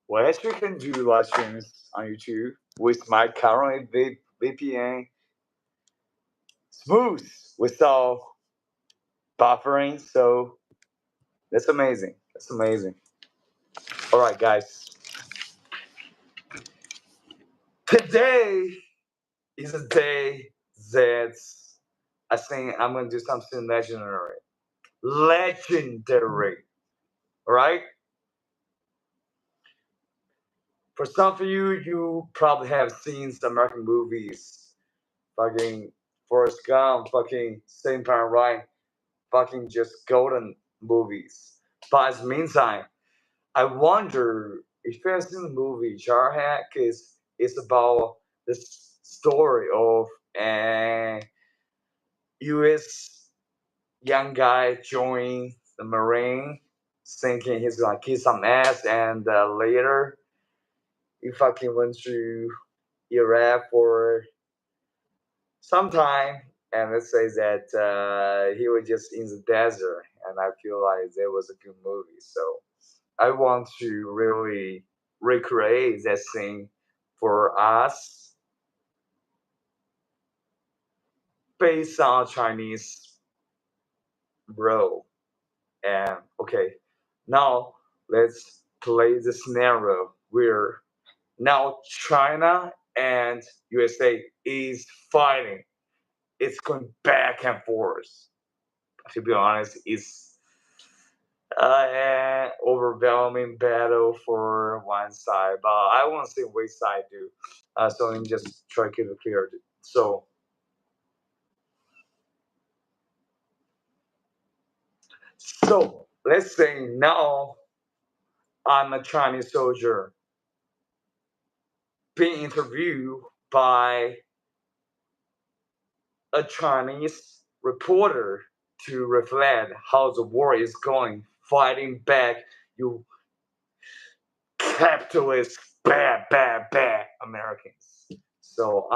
Well, actually, you can do live streams on YouTube with my current VPN smooth without buffering. So that's amazing. That's amazing. All right, guys. Today is a day that I think I'm going to do something legendary. Legendary. All right? For some of you, you probably have seen some American movies. Fucking Forrest Gump, fucking Saving Private Ryan, fucking just golden movies. But in the meantime, I wonder if you have seen the movie Jarhead, because it's about this story of a U.S. young guy joining the Marine, thinking he's gonna kick some ass, and later he fucking went to Iraq for some time, and let's say that he was just in the desert, and I feel like that was a good movie. So I want to really recreate that scene for us based on Chinese role. And okay, now let's play the scenario where now China and USA is fighting. It's going back and forth. To be honest, it's an overwhelming battle for one side, but I won't say which side do. So let me just try to keep it clear. So let's say now I'm a Chinese soldier being interviewed by a Chinese reporter to reflect how the war is going, fighting back, you capitalist, bad Americans. So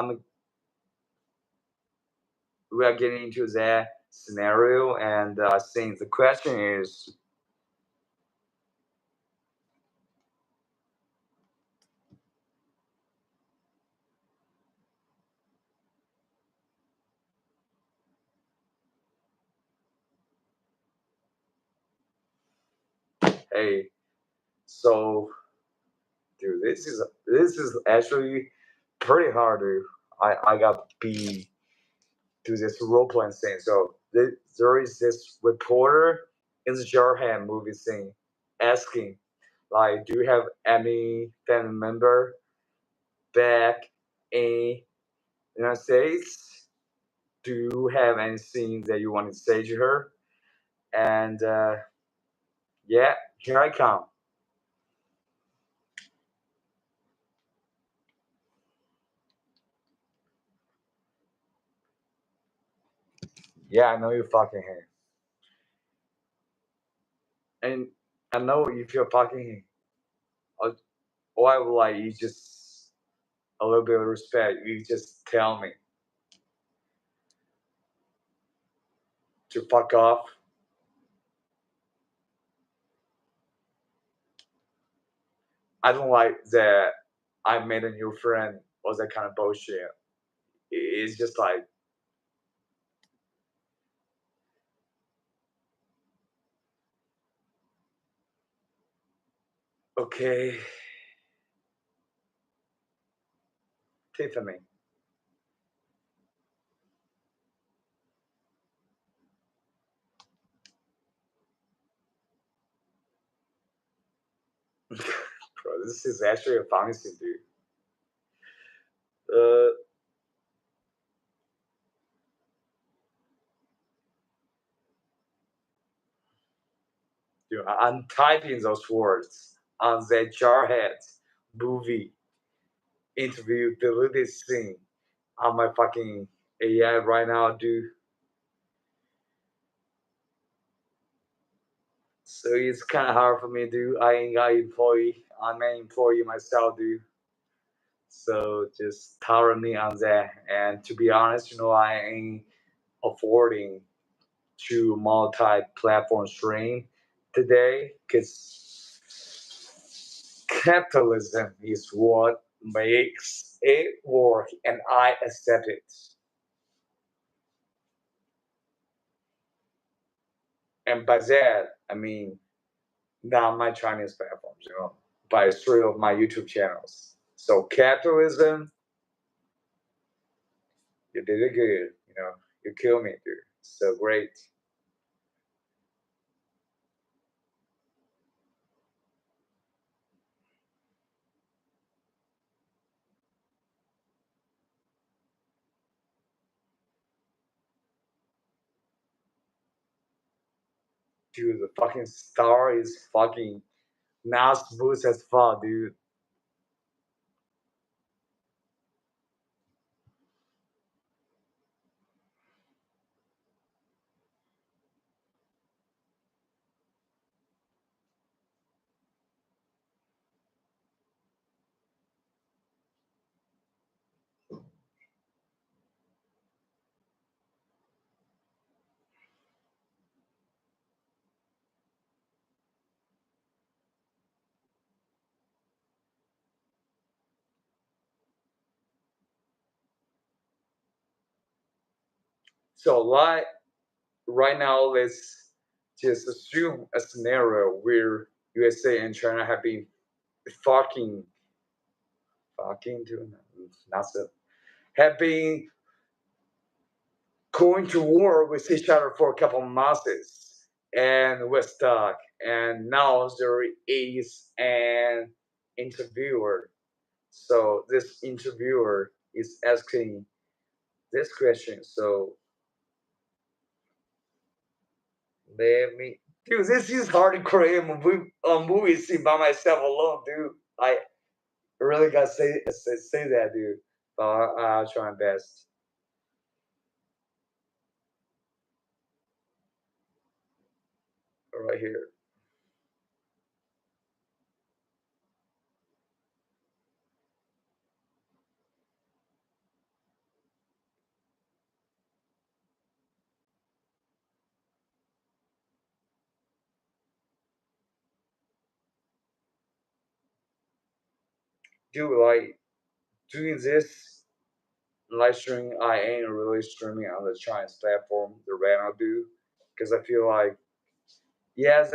we are getting into that scenario, and I think the question is, hey, so dude, this is actually pretty hard, dude. I got be do this role playing thing. So there is this reporter in the Jarhead movie thing asking, like, do you have any family member back in the United States? Do you have anything that you want to say to her? And yeah, here I come. Yeah, I know you fucking him. And I know if you're fucking him, I would like you just a little bit of respect. You just tell me to fuck off. I don't like that I made a new friend or that kind of bullshit. It's just like, okay, Tiffany. Bro, this is actually a funny thing, dude. Dude, I'm typing those words on that Jarhead movie interview deleted scene on my fucking AI right now, dude. So it's kind of hard for me, dude. I ain't got employee. I'm an employee myself, dude. So just tolerate me on that. And to be honest, I ain't affording to multi-platform stream today because capitalism is what makes it work, and I accept it. And by that, I mean not my Chinese platforms, by 3 of my YouTube channels. So capitalism, you did it good, you killed me, dude. So great. Dude, the fucking star is fucking not smooth as fuck, dude. So like right now, let's just assume a scenario where USA and China have been fucking doing not so have been going to war with each other for a couple of months, and we're stuck. And now there is an interviewer. So this interviewer is asking this question. So let me, dude. This is hard to create a movie scene by myself alone, dude. I really gotta say that, dude. But I'll try my best. Right here. Dude, like doing this live streaming, I ain't really streaming on the Chinese platform the way I do, because I feel like yes,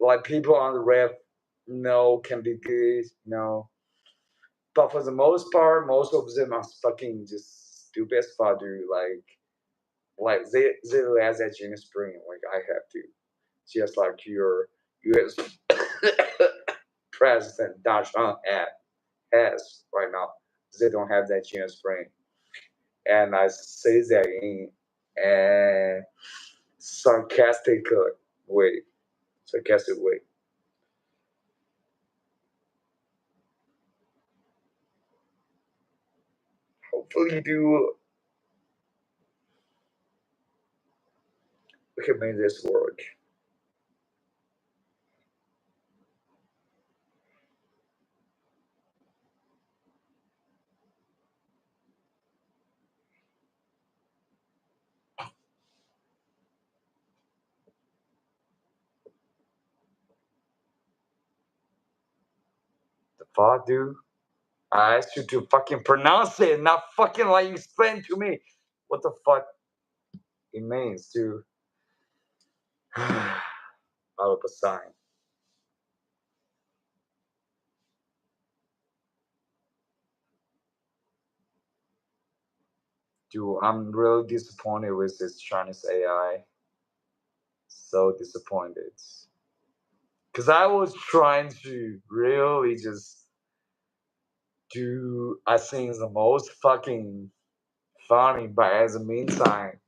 like people on the rap can be good, but for the most part, most of them are fucking just stupid as fuck, dude. Like they lack that genius brain, like I have to, just like your U.S. President Donald Trump has right now. They don't have that genius brain. And I say that in a sarcastic way. Sarcastic way. Hopefully, we can make this work. The fuck, dude? I asked you to fucking pronounce it, not fucking like explain to me what the fuck it means, dude. Out of a sign. Dude, I'm really disappointed with this Chinese AI. So disappointed. Because I was trying to really just do, I think, the most fucking funny, but as a meantime,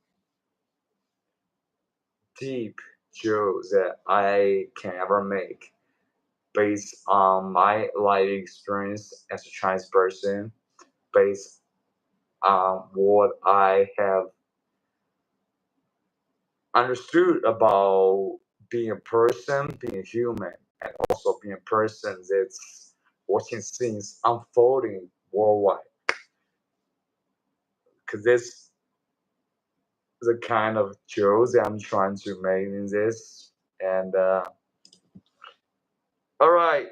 deep jokes that I can ever make based on my life experience as a Chinese person, based on what I have understood about being a person, being a human, and also being a person that's watching things unfolding worldwide. Because this is the kind of jokes that I'm trying to make in this, and All right.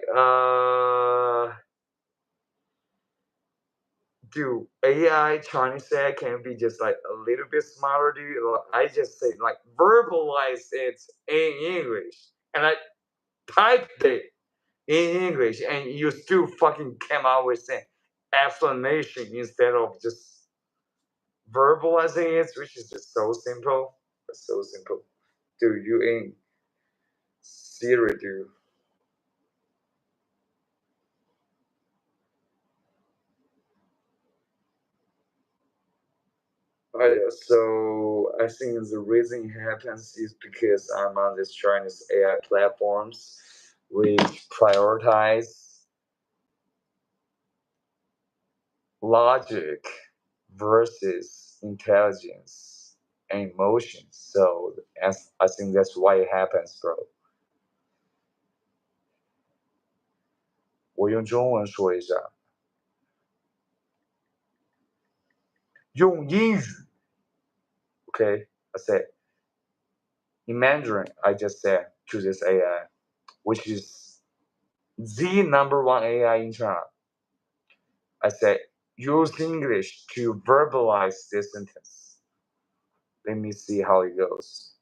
Dude, AI Chinese AI can be just like a little bit smarter, dude. I just say like verbalize it in English, and I typed it in English, and you still fucking came out with an explanation instead of just verbalizing it, which is just so simple. So simple. Dude, you ain't Siri, dude. So I think the reason it happens is because I'm on this Chinese AI platforms which prioritize logic versus intelligence and emotions. So I think that's why it happens, bro. 我用中文说一下，用英语 Okay, I said in Mandarin. I just said to this AI, which is the number one AI in China. I said use English to verbalize this sentence. Let me see how it goes.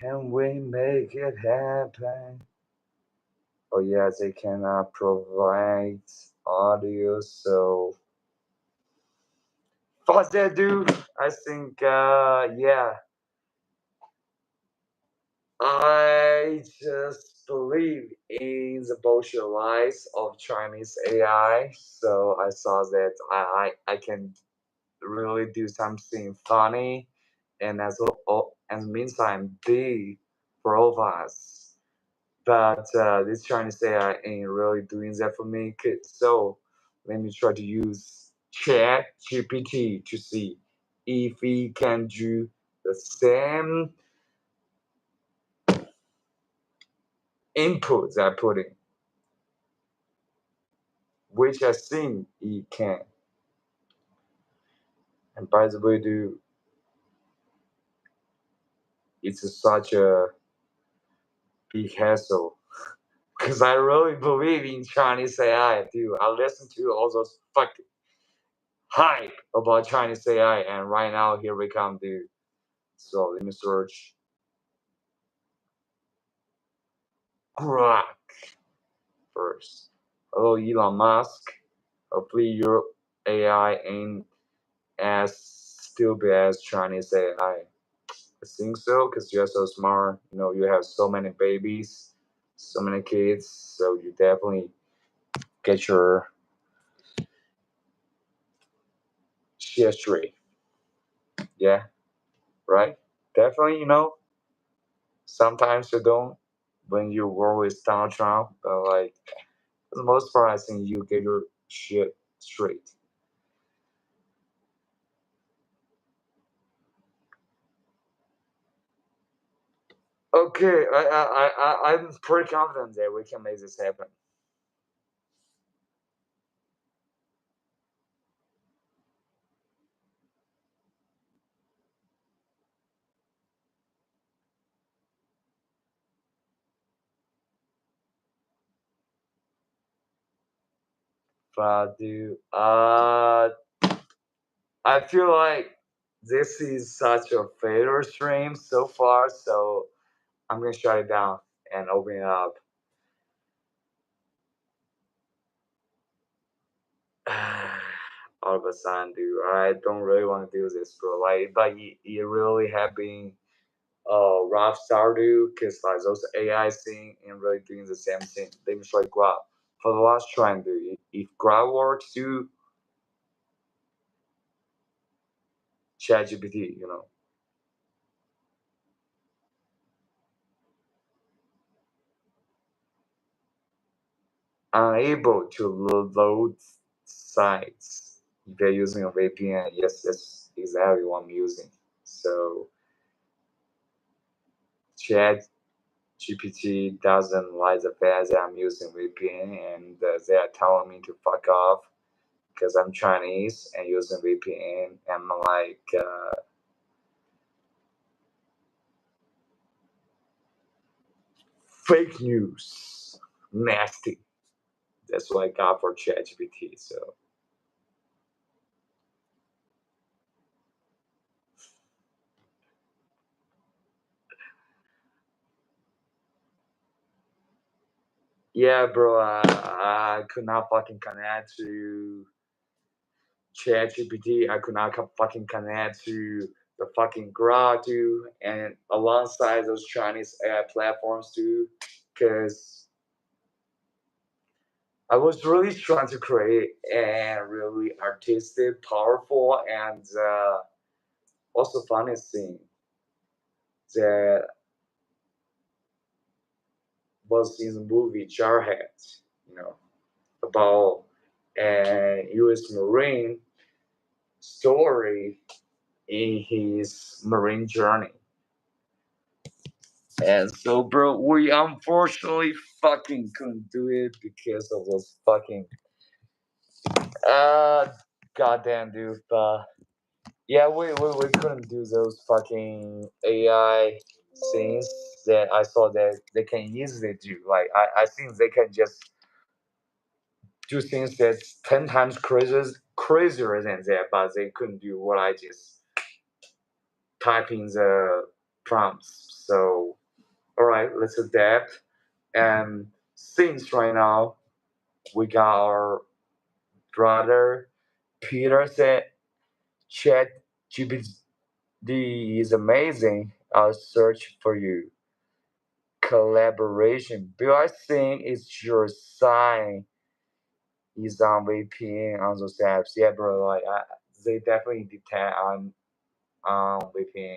Can we make it happen? Oh yeah, they cannot provide audio, so fuck that, dude. I think yeah, I just believe in the bullshit lies of Chinese AI, so I saw that I can really do something funny, and as well, and meantime be profiles. But this Chinese AI ain't really doing that for me. So let me try to use Chat GPT to see if he can do the same inputs I put in, which I think he can. And by the way, dude, it's such a big hassle because I really believe in Chinese AI, dude. I listen to all those fucking hype about Chinese AI, and right now here we come, dude. So let me search Grok first. Hello, Elon Musk. Hopefully your AI ain't as stupid as Chinese AI. I think so, because you're so smart. You know, you have so many babies, so many kids, so you definitely get your shit straight. Yeah, right? Definitely, you know, sometimes you don't when you work with Donald Trump, but like, for the most part, I think you get your shit straight. Okay, I'm pretty confident that we can make this happen. But dude, I feel like this is such a failure stream so far, so I'm gonna shut it down and open it up. All of a sudden, dude, I don't really want to do this, bro. Like, but it really have been rough start, dude, because like those AI thing and really doing the same thing. Let me try Grab. For the last try, dude, if Grab works, you ChatGPT, you know. Unable to load sites if you're using a VPN. Yes, that's exactly what I'm using. So chat GPT doesn't like the fact that I'm using VPN, and they are telling me to fuck off because I'm Chinese and using VPN. And I'm like, fake news, nasty. That's what I got for ChatGPT. So. Yeah, bro, I could not fucking connect to ChatGPT. I could not fucking connect to the fucking Grok too, and alongside those Chinese AI platforms too, because I was really trying to create a really artistic, powerful, and also funny thing that was in the movie Jarhead, you know, about a U.S. Marine story in his marine journey. And so, bro, we unfortunately fucking couldn't do it because of those fucking goddamn dude. But yeah, we couldn't do those fucking AI things that I saw that they can easily do. Like I think they can just do things that's 10 times crazier than that, but they couldn't do what I just type in the prompts. So all right, let's adapt. And since right now we got our brother Peter said Chat GPT is amazing. I'll search for you. Collaboration. Bill, I think it's your sign is on VPN on those apps. Yeah, bro. Like they definitely detect on VPN.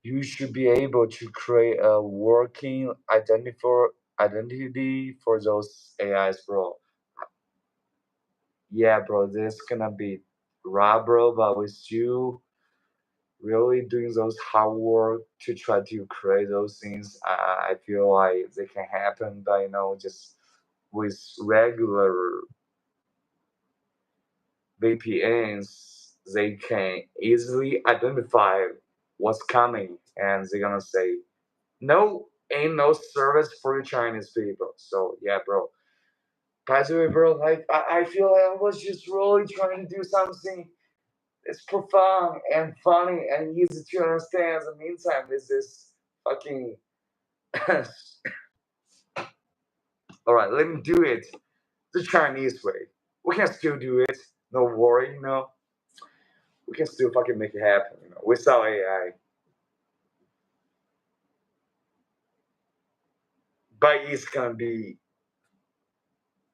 You should be able to create a working identity for those AIs, bro. Yeah, bro, this is gonna be raw, bro, but with you really doing those hard work to try to create those things, I feel like they can happen, but just with regular VPNs, they can easily identify what's coming, and they're gonna say, no, ain't no service for you Chinese people. So yeah, bro. By the way, bro, like I feel like I was just really trying to do something. It's profound and funny and easy to understand. In the meantime, there's this fucking. All right, let me do it the Chinese way. We can still do it. No worry, We can still fucking make it happen, without AI. But it's gonna be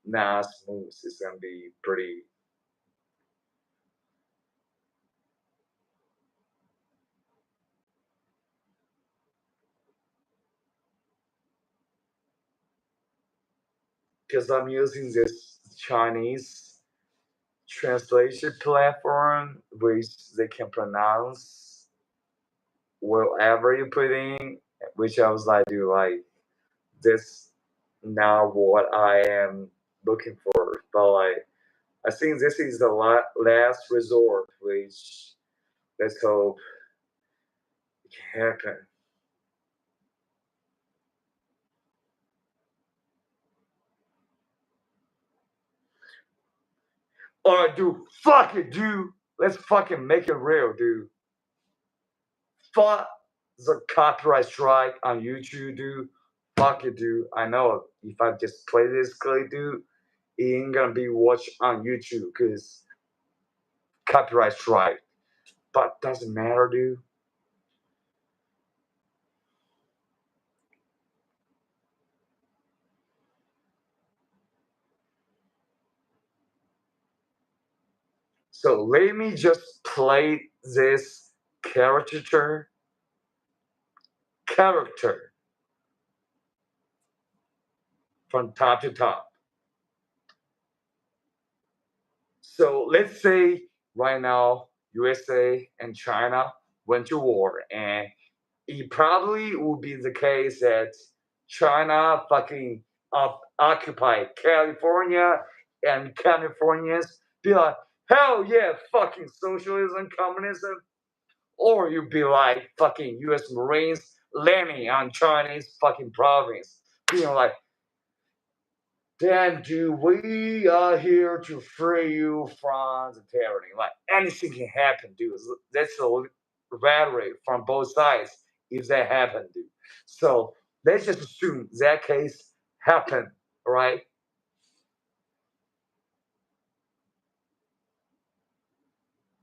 not smooth. It's gonna be pretty. Because I'm using this Chinese translation platform, which they can pronounce whatever you put in, which I was like, dude, like this now what I am looking for. But like, I think this is the last resort, which let's hope it can happen. All right, dude, fuck it, dude. Let's fucking make it real, dude. Fuck the copyright strike on YouTube, dude. Fuck it, dude. I know if I just play this clip, dude, it ain't gonna be watched on YouTube because copyright strike. But doesn't matter, dude. So let me just play this character from top to top. So let's say right now USA and China went to war, and it probably would be the case that China fucking occupy California, and Californians be like, hell yeah, fucking socialism, communism. Or you'd be like fucking US Marines landing on Chinese fucking province, being like, damn, dude, we are here to free you from the tyranny. Like, anything can happen, dude. That's the rhetoric from both sides if that happened, dude. So let's just assume that case happened, right?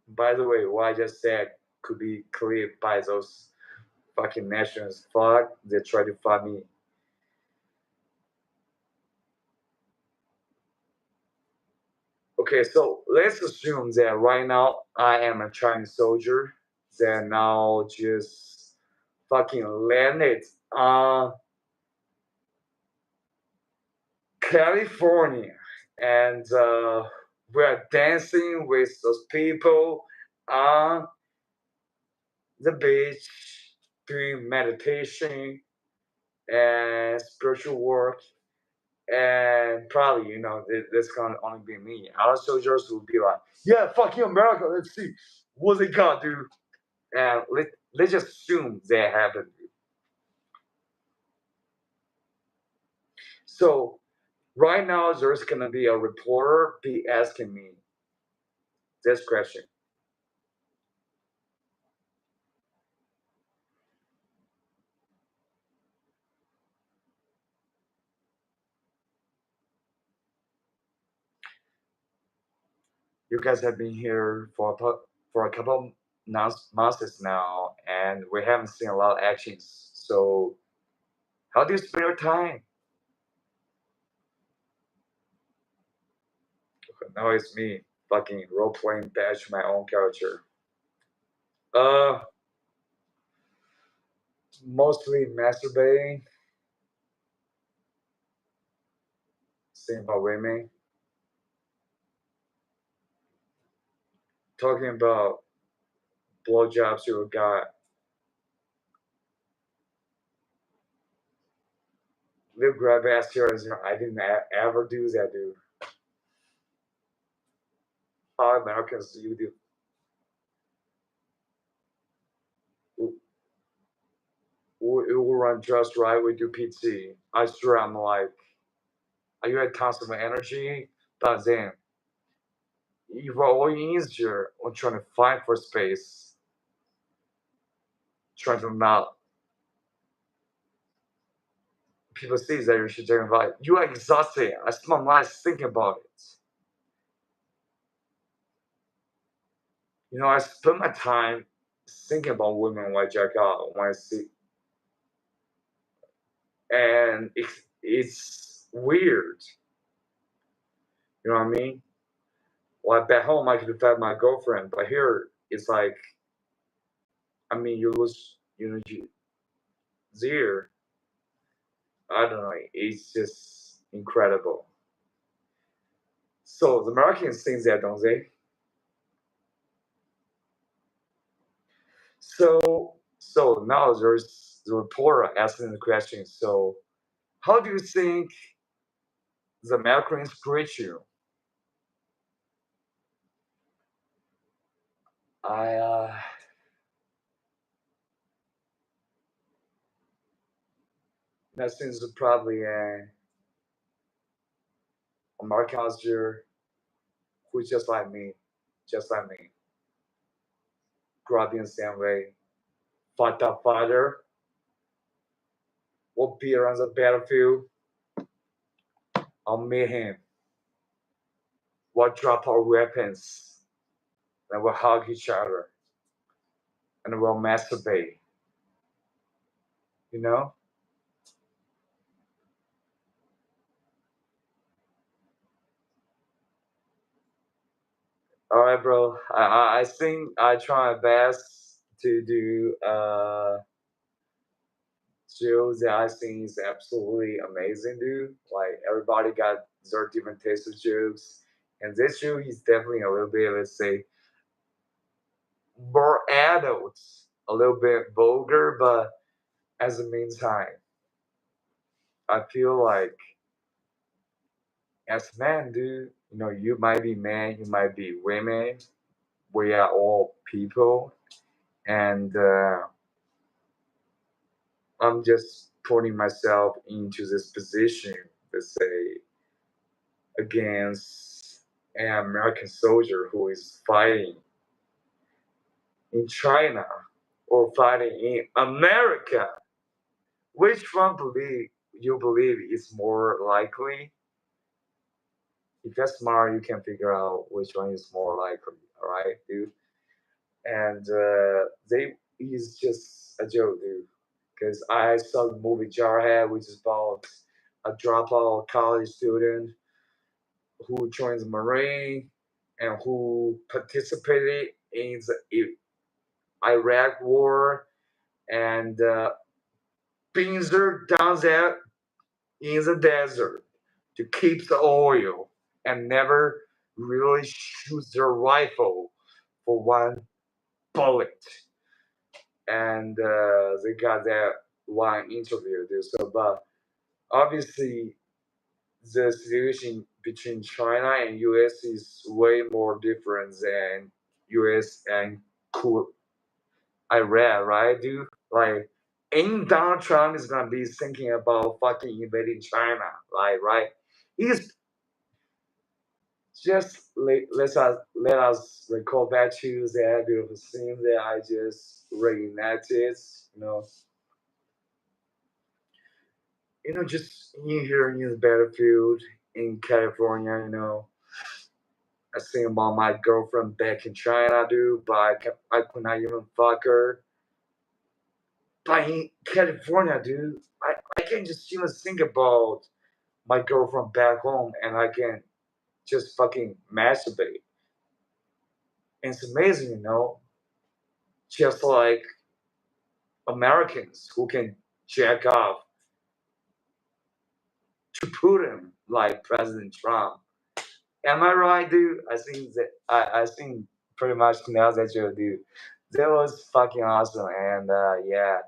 By the way, what I just said could be cleared by those fucking nationalists. Fuck, they try to find me. Okay, so let's assume that right now I am a Chinese soldier that now just fucking landed on California, and we're dancing with those people on the beach, doing meditation and spiritual work. And probably, this gonna only be me. Other soldiers will be like, yeah, fuck you, America. Let's see what they got, dude. And let's just assume that happened. So right now, there's gonna be a reporter be asking me this question. You guys have been here for a couple months now, and we haven't seen a lot of actions. So how do you spend your time? Now it's me fucking role playing bash my own character. Mostly masturbating, seeing about women, talking about blowjobs you got. Live grab ass here. I didn't ever do that, dude. How Americans you do. We will run just right. We do PT. I swear, I'm like, you had tons of energy, but then you were all easier on trying to fight for space, trying to not. People see that you should take like you are exhausted. I spend my life thinking about it. I spend my time thinking about women when I jack out, when I see, and it's weird. You know what I mean? Well, back home I could have had my girlfriend, but here it's like, I mean, you lose, there. I don't know. It's just incredible. So the Americans think that, don't they? So now there's the reporter asking the question. So how do you think the Americans greet you? I that seems probably a American who's just like me, grew up in the same way, fought up father, will be around the battlefield. I'll meet him. We'll drop our weapons, and we'll hug each other, and we'll masturbate. You know? All right, bro. I think I try my best to do shows that I think is absolutely amazing, dude. Like everybody got their different taste of jokes, and this show is definitely a little bit, let's say, more adult a little bit vulgar, but at the meantime, I feel like as men, dude, you know, you might be men, you might be women. We are all people, and I'm just putting myself into this position, let's say, against an American soldier who is fighting in China or fighting in America. Which one you believe is more likely? If you're smart, you can figure out which one is more likely, all right, dude? And they is just a joke, dude. Because I saw the movie Jarhead, which is about a dropout college student who joins the Marine and who participated in the Iraq War and being there down there in the desert to keep the oil and never really shoot their rifle for one bullet. And they got that one interview. So, but obviously, the situation between China and US is way more different than US and Iran, right, dude? Like, ain't Donald Trump is gonna be thinking about fucking invading China, like, right? He's just let us recall back to that beautiful scene that I just reenacted, just in here in the battlefield in California, I think about my girlfriend back in China, dude, but I could not even fuck her. But in California, dude, I can just even think about my girlfriend back home and I can just fucking masturbate. And it's amazing, just like Americans who can jack off to Putin like President Trump. Am I right, dude? I think pretty much now that you do. That was fucking awesome, and yeah,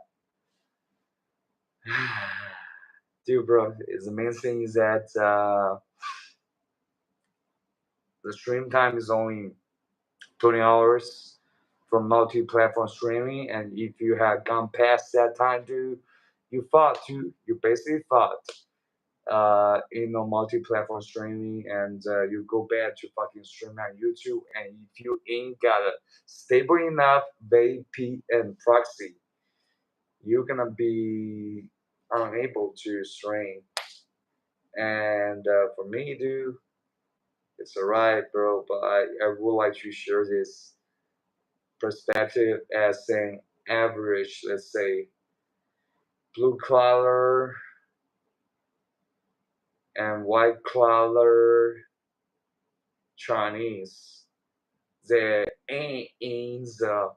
dude, bro. The main thing is that the stream time is only 20 hours for multi-platform streaming, and if you have gone past that time, dude, you fought too. You basically fought. Multi-platform streaming, and you go back to fucking stream on YouTube, and if you ain't got a stable enough VPN proxy, you're gonna be unable to stream. And for me, dude, it's alright, bro, but I would like to share this perspective as an average, let's say, blue collar and white collar Chinese. That ain't in the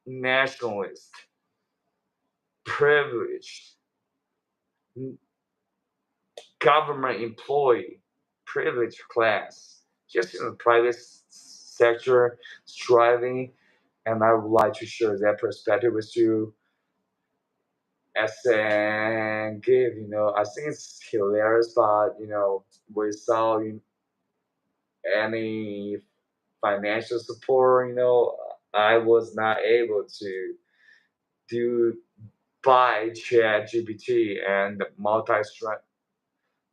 nationalist, privileged, government employee, privileged class, just in the private sector, striving. And I would like to share that perspective with you as a give. I think it's hilarious, but without any financial support, I was not able to do buy ChatGPT and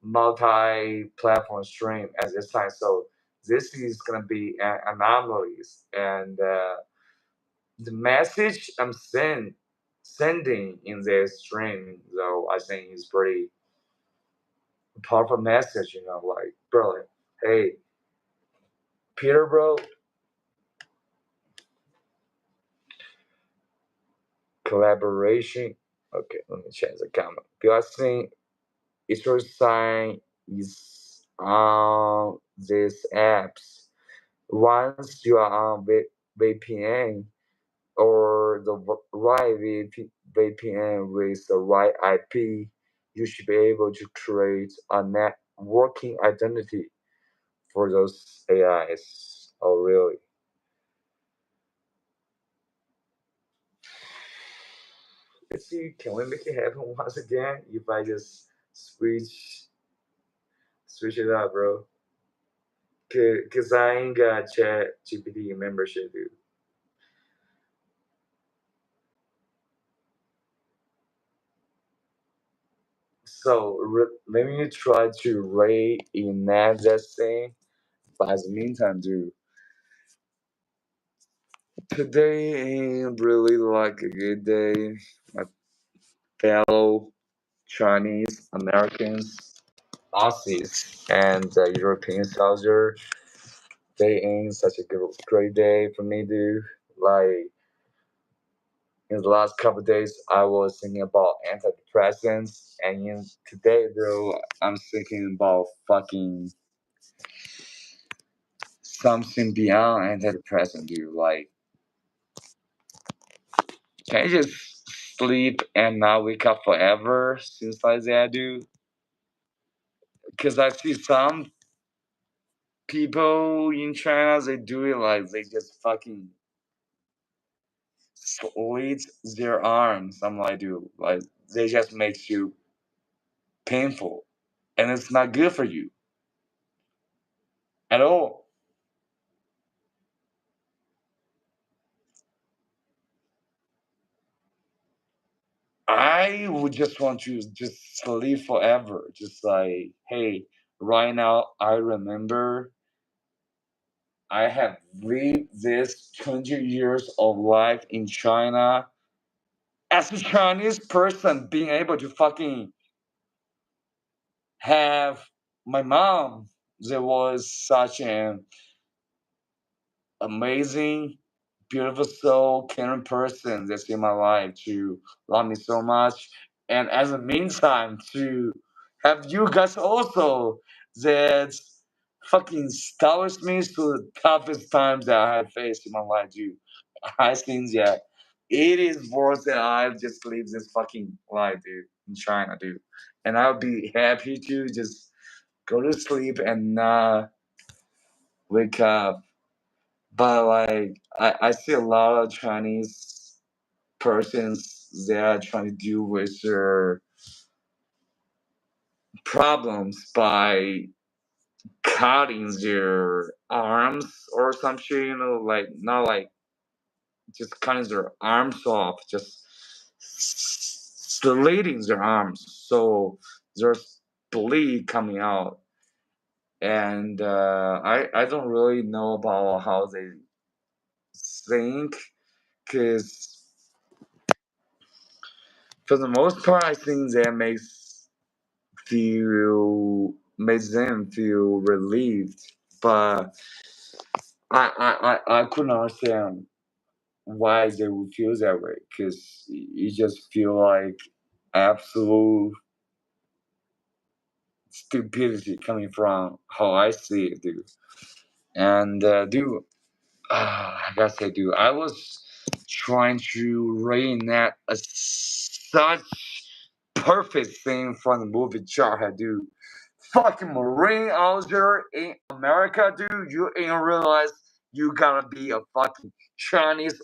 multi-platform stream at this time. So this is gonna be an anomaly, and the message I'm sending in this stream, though, I think is pretty powerful message. Like, bro, hey, Peter, bro, collaboration. Okay, let me change the comment. Because I think it's your sign is on these apps. Once you are on VPN or the right VPN with the right IP, you should be able to create a networking identity for those AIs. Oh, really? let's see, can we make it happen once again if I just switch it up, bro? Cause I ain't got Chat GPT membership, dude. So let me try to reenact that thing. But in the meantime, dude, today ain't really like a good day. My fellow Chinese Americans, Aussies, and Europeans out there, they ain't such a great day for me, dude. Like in the last couple of days, I was thinking about antidepressants, and today, though, I'm thinking about fucking something beyond antidepressant, dude. Like, can I just sleep and not wake up forever? Seems like that, dude. Because I see some people in China, they do it like they just fucking slit their arms. I'm like, dude, like they just makes you painful, and it's not good for you at all. I would just want to just sleep forever. Just like, hey, right now I remember I have lived this 20 years of life in China as a Chinese person, being able to fucking have my mom. There was such an amazing, beautiful soul, caring person that's in my life to love me so much. And as a meantime, to have you guys also that fucking stars me through the toughest times that I have faced in my life, dude. I think that it is worth that I just live this fucking life, dude, in China, dude. And I'll be happy to just go to sleep and not wake up. But like I see a lot of Chinese persons that are trying to deal with their problems by cutting their arms or some shit, like not like just cutting their arms off, just slitting their arms so there's bleed coming out. And I don't really know about how they think, because for the most part, I think that makes them feel relieved. But I couldn't understand why they would feel that way, because you just feel like absolute stupidity coming from how I see it, dude. And dude, I gotta say, dude, I was trying to reenact such perfect thing from the movie Jarhead, dude. Fucking Marine out there in America, dude. You ain't realize you gotta be a fucking Chinese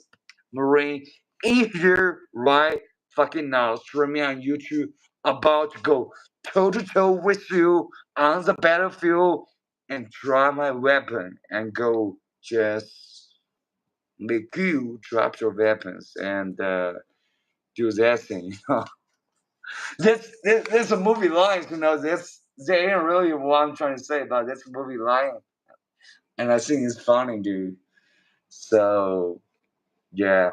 Marine in here right fucking now. Streaming on YouTube, about to go toe to toe with you on the battlefield and drop my weapon and go just make you drop your weapons and do that thing. This a movie lines, This they ain't really what I'm trying to say, but that's a movie line, and I think it's funny, dude. So yeah,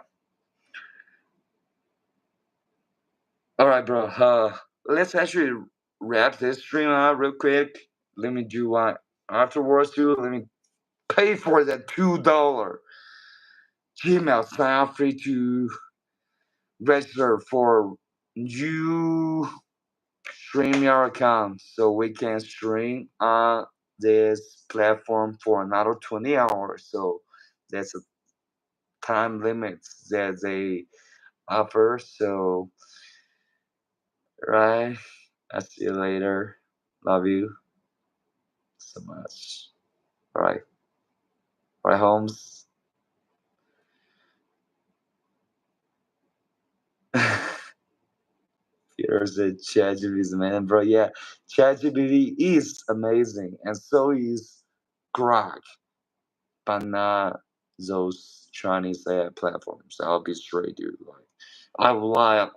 all right, bro. Let's actually wrap this stream up real quick. Let me do one afterwards, too. Let me pay for that $2 Gmail sign up free to register for new stream your account so we can stream on this platform for another 20 hours. So that's a time limit that they offer. So, right, I'll see you later. Love you so much. All right, all right, Holmes. Here's the ChatGPT, man, bro. Yeah, ChatGPT is amazing, and so is Grok, but not those Chinese AI platforms. I'll be straight, dude. Like, I would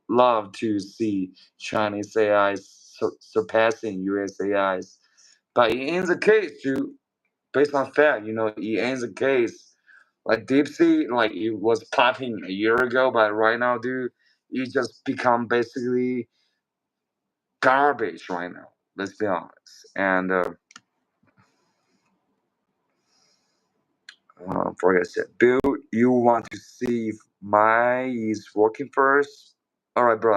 love to see Chinese AIs surpassing US AIs, but it ain't the case, dude. Based on fact, it ain't the case. Like DeepSeek, like it was popping a year ago, but right now, dude, it just become basically garbage right now. Let's be honest. And forget it. Bill, you want to see if mine is working first? All right, bro.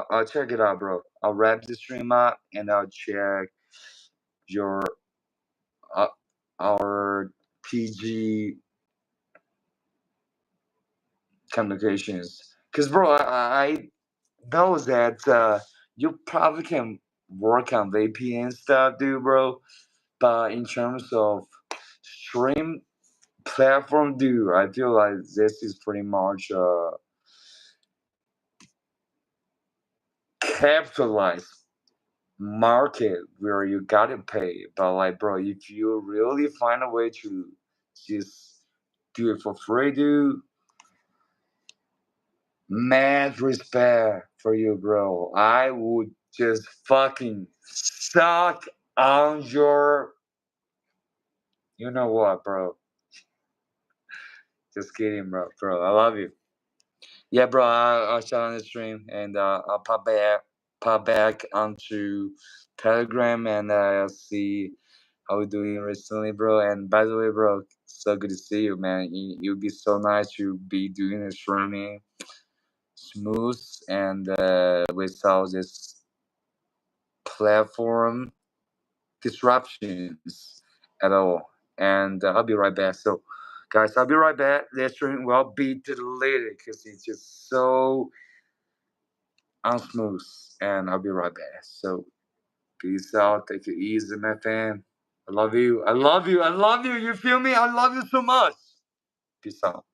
I'll check it out, bro. I'll wrap the stream up and I'll check your uh, our PG communications. Cause, bro, I know that you probably can work on VPN stuff, dude, bro. But in terms of stream platform, dude, I feel like this is pretty much capitalized market where you gotta pay. But like, bro, if you really find a way to just do it for free, dude, mad respect for you, bro. I would just fucking suck on your, you know what, bro. Just kidding, bro. I love you. Yeah, bro. I'll shut on the stream and I'll pop back onto Telegram and I'll see how we doing recently, bro. And by the way, bro, so good to see you, man. It would be so nice to be doing the streaming smooth and without this platform disruptions at all. And I'll be right back. So, guys, I'll be right back. The stream will be deleted because it's just so unsmooth. And I'll be right back. So, peace out. Take it easy, my fam. I love you. I love you. I love you. You feel me? I love you so much. Peace out.